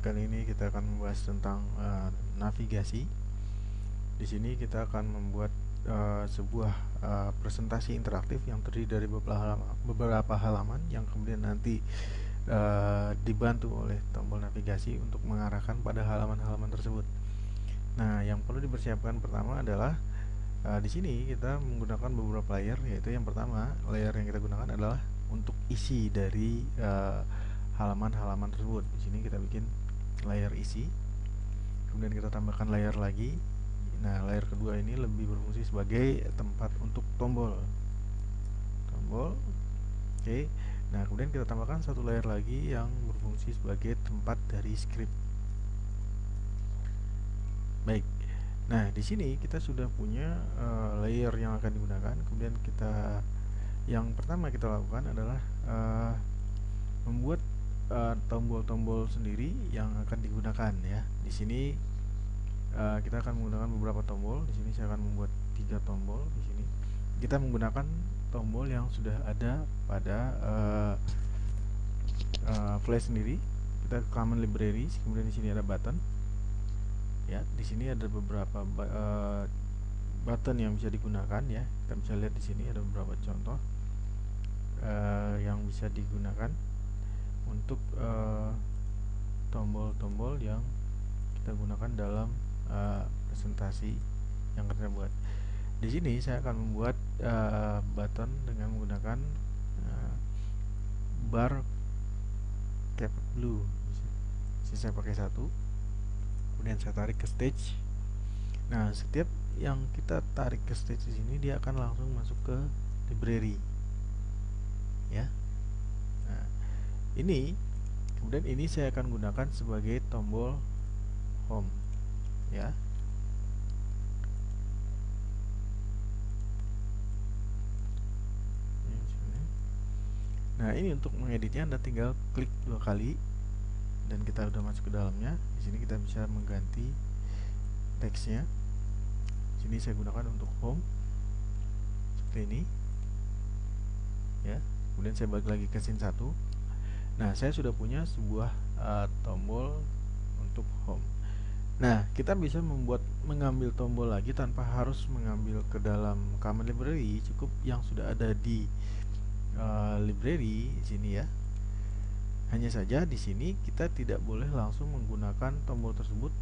Kali ini kita akan membahas tentang navigasi. Di sini kita akan membuat sebuah presentasi interaktif yang terdiri dari beberapa halaman yang kemudian nanti dibantu oleh tombol navigasi untuk mengarahkan pada halaman-halaman tersebut. Nah, yang perlu dipersiapkan pertama adalah di sini kita menggunakan beberapa layer, yaitu yang pertama, layer yang kita gunakan adalah untuk isi dari halaman-halaman tersebut. Di sini kita bikin layer isi, kemudian kita tambahkan layer lagi. Nah, layer kedua ini lebih berfungsi sebagai tempat untuk tombol. Oke. Nah, kemudian kita tambahkan satu layer lagi yang berfungsi sebagai tempat dari script. Baik. Nah, di sini kita sudah punya layer yang akan digunakan. Kemudian yang pertama kita lakukan adalah membuat tombol-tombol sendiri yang akan digunakan ya. Di sini kita akan menggunakan beberapa tombol. Di sini saya akan membuat 3 tombol. Di sini kita menggunakan tombol yang sudah ada pada Flash sendiri. Kita ke Common Libraries, kemudian di sini ada button. Ya, di sini ada beberapa button yang bisa digunakan ya. Kita bisa lihat di sini ada beberapa contoh yang bisa digunakan untuk tombol-tombol yang kita gunakan dalam presentasi yang kita buat. Di sini saya akan membuat button dengan menggunakan bar cap blue. Saya pakai satu, kemudian saya tarik ke stage. Nah, setiap yang kita tarik ke stage di sini dia akan langsung masuk ke library ya. Nah, ini kemudian ini saya akan gunakan sebagai tombol home ya. Nah, ini untuk mengeditnya Anda tinggal klik 2 kali dan kita udah masuk ke dalamnya. Di sini kita bisa mengganti teksnya. Sini saya gunakan untuk home seperti ini ya. Kemudian saya balik lagi ke scene 1. Nah, saya sudah punya sebuah tombol untuk home. Nah, kita bisa mengambil tombol lagi tanpa harus mengambil ke dalam Common Library. Cukup yang sudah ada di library sini ya. Hanya saja di sini kita tidak boleh langsung menggunakan tombol tersebut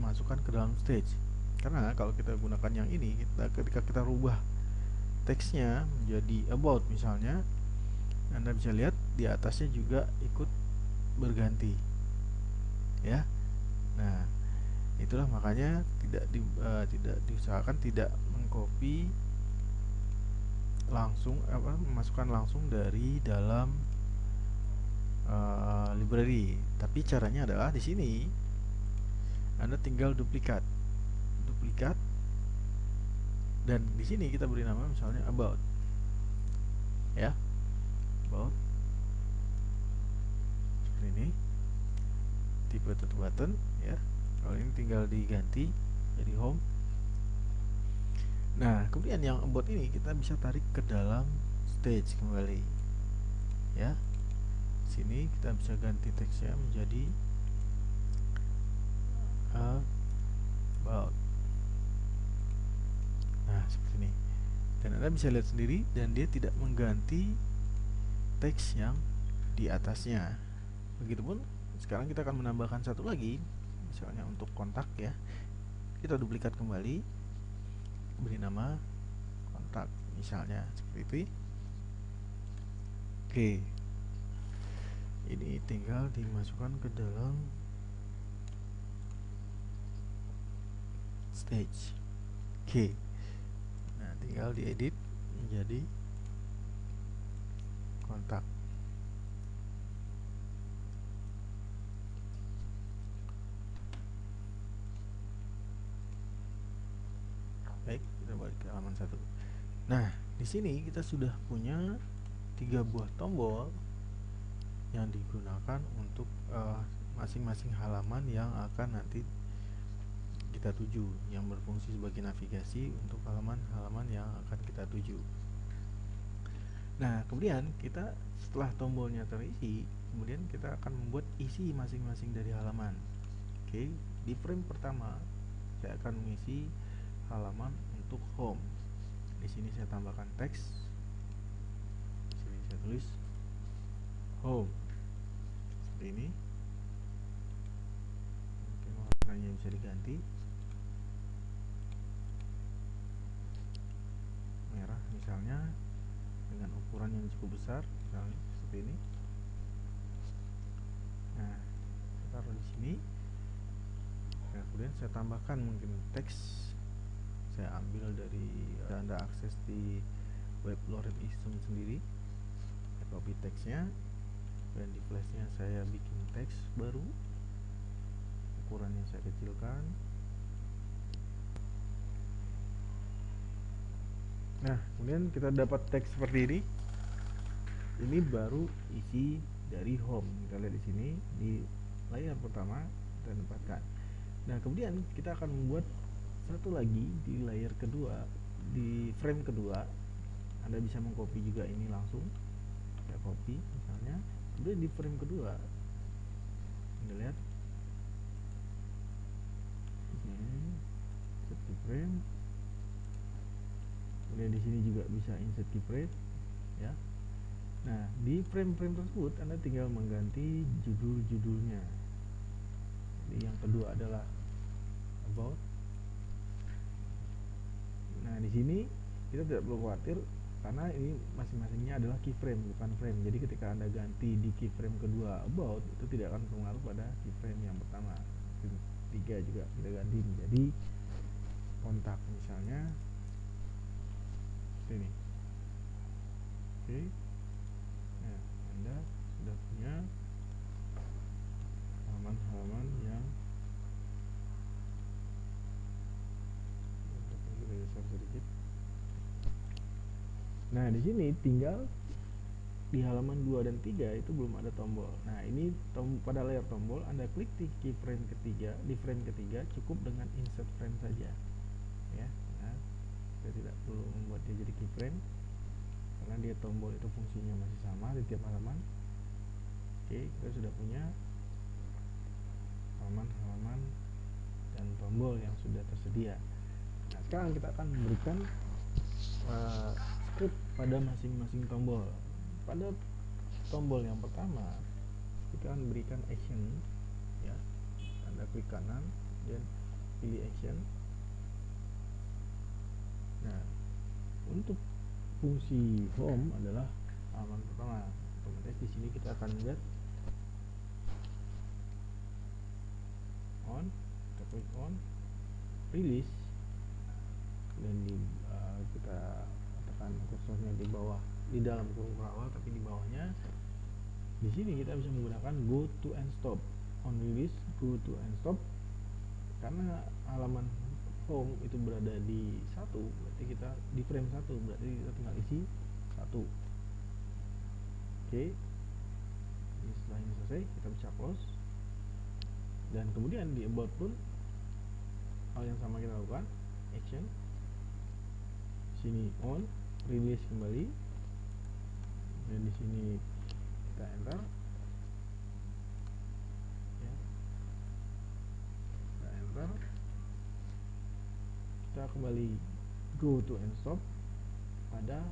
masukkan ke dalam stage. Karena kalau kita gunakan yang ini, ketika kita rubah teksnya menjadi about misalnya, Anda bisa lihat di atasnya juga ikut berganti ya. Nah, itulah makanya tidak diusahakan tidak mengcopy langsung memasukkan langsung dari dalam library. Tapi caranya adalah di sini Anda tinggal duplikat dan di sini kita beri nama misalnya about ya, about seperti ini, tipe button ya. Kalau ini tinggal diganti jadi home. Nah, kemudian yang about ini kita bisa tarik ke dalam stage kembali ya. Sini kita bisa ganti teksnya menjadi about. Nah, seperti ini. Dan Anda bisa lihat sendiri dan dia tidak mengganti teks yang di atasnya. Begitupun sekarang kita akan menambahkan satu lagi, misalnya untuk kontak ya. Kita duplikat kembali, beri nama kontak misalnya seperti itu. Oke. Ini tinggal dimasukkan ke dalam stage. Oke. Nah, tinggal diedit menjadi kontak. Baik, kita balik ke halaman 1. Nah, di sini kita sudah punya 3 buah tombol yang digunakan untuk masing-masing halaman yang akan nanti kita tuju, yang berfungsi sebagai navigasi untuk halaman-halaman yang akan kita tuju. Nah, kemudian kita setelah tombolnya terisi, kemudian kita akan membuat isi masing-masing dari halaman. Oke, di frame pertama saya akan mengisi halaman untuk home. Di sini saya tambahkan teks. Di sini saya tulis home. Seperti ini. Mungkin warnanya bisa diganti. Merah misalnya, dengan ukuran yang cukup besar, misalnya seperti ini. Nah, saya taruh di sini. Nah, kemudian saya tambahkan mungkin teks. Saya ambil dari Anda akses di web Lorentism sendiri. Saya copy teksnya, dan di flashnya saya bikin teks baru. Ukurannya saya kecilkan. Nah, kemudian kita dapat teks seperti ini. Ini baru isi dari home. Kita lihat di sini di layar pertama kita tempatkan. Nah, kemudian kita akan membuat satu lagi di layar kedua, di frame kedua. Anda bisa mengcopy juga ini langsung. Saya copy misalnya. Kemudian di frame kedua, Anda lihat. Insert keyframe. Kemudian di sini juga bisa insert keyframe, ya. Nah, di frame-frame tersebut Anda tinggal mengganti judul-judulnya. Jadi yang kedua adalah about. Nah, di sini kita tidak perlu khawatir karena ini masing-masingnya adalah keyframe, bukan frame. Jadi ketika Anda ganti di keyframe kedua about, itu tidak akan berpengaruh pada keyframe yang pertama. Tiga juga kita ganti menjadi kontak misalnya seperti ini. Oke. Nah, Anda sudah punya halaman-halaman yang besar sedikit. Nah, di sini tinggal di halaman 2 dan 3 itu belum ada tombol. Nah, ini pada layar tombol Anda klik di keyframe ketiga, di frame ketiga cukup dengan insert frame saja. Ya. Nah, saya tidak perlu membuat dia jadi keyframe karena dia tombol itu fungsinya masih sama di tiap halaman. Oke, kita sudah punya halaman-halaman dan tombol yang sudah tersedia. Nah, sekarang kita akan memberikan script pada masing-masing tombol. Pada tombol yang pertama kita akan berikan action, ya. Anda klik kanan dan pilih action. Nah, untuk fungsi home adalah halaman pertama. Otomatis di sini kita akan lihat on, kita klik on, release, dan kita tekan kursornya di bawah, di dalam kurung awal, tapi di bawahnya. Di sini kita bisa menggunakan go to and stop. On release, go to and stop. Karena halaman home itu berada di 1, berarti kita di frame 1, berarti kita tinggal isi 1. Oke. Jadi setelah ini selesai, kita bisa close. Dan kemudian di about pun hal yang sama kita lakukan, action. Sini on, release kembali. Dan di sini kita enter. Ya. Kita enter. Kita kembali go to and stop pada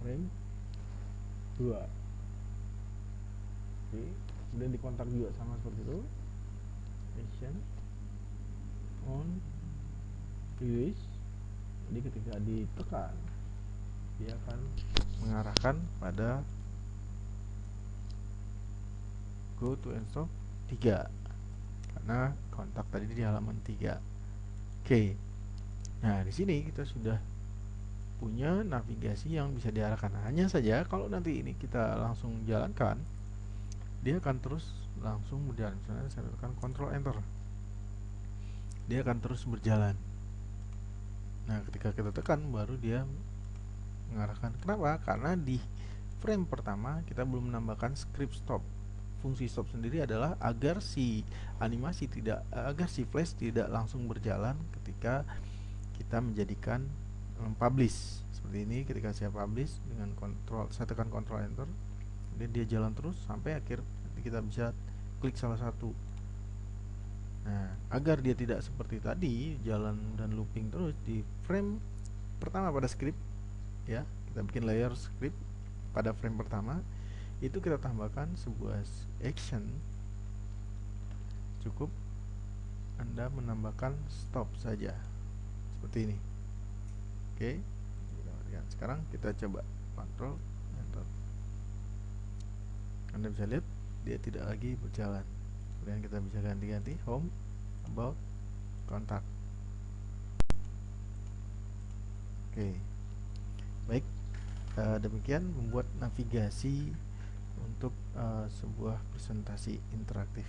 frame 2. Oke, kemudian di kontak juga sama seperti itu. Action, on, release. Jadi ketika ditekan, dia akan mengarahkan pada go to and stop 3 karena kontak tadi di halaman 3. Oke. Nah, di sini kita sudah punya navigasi yang bisa diarahkan. Hanya saja kalau nanti ini kita langsung jalankan, dia akan terus langsung berjalan. Misalnya saya tekan Ctrl Enter, dia akan terus berjalan. Nah, ketika kita tekan baru dia mengarahkan. Kenapa? Karena di frame pertama kita belum menambahkan script stop. Fungsi stop sendiri adalah agar si animasi agar si flash tidak langsung berjalan ketika kita menjadikan publish seperti ini. Ketika saya publish dengan kontrol, saya tekan kontrol enter, kemudian dia jalan terus sampai akhir. Kita bisa klik salah satu. Nah, agar dia tidak seperti tadi jalan dan looping terus di frame pertama pada script, ya, kita bikin layer script pada frame pertama, itu kita tambahkan sebuah action. Cukup Anda menambahkan stop saja seperti ini. Oke, sekarang kita coba kontrol enter. Anda bisa lihat dia tidak lagi berjalan. Kemudian kita bisa ganti-ganti home, about, kontak. Oke, baik, demikian membuat navigasi untuk sebuah presentasi interaktif.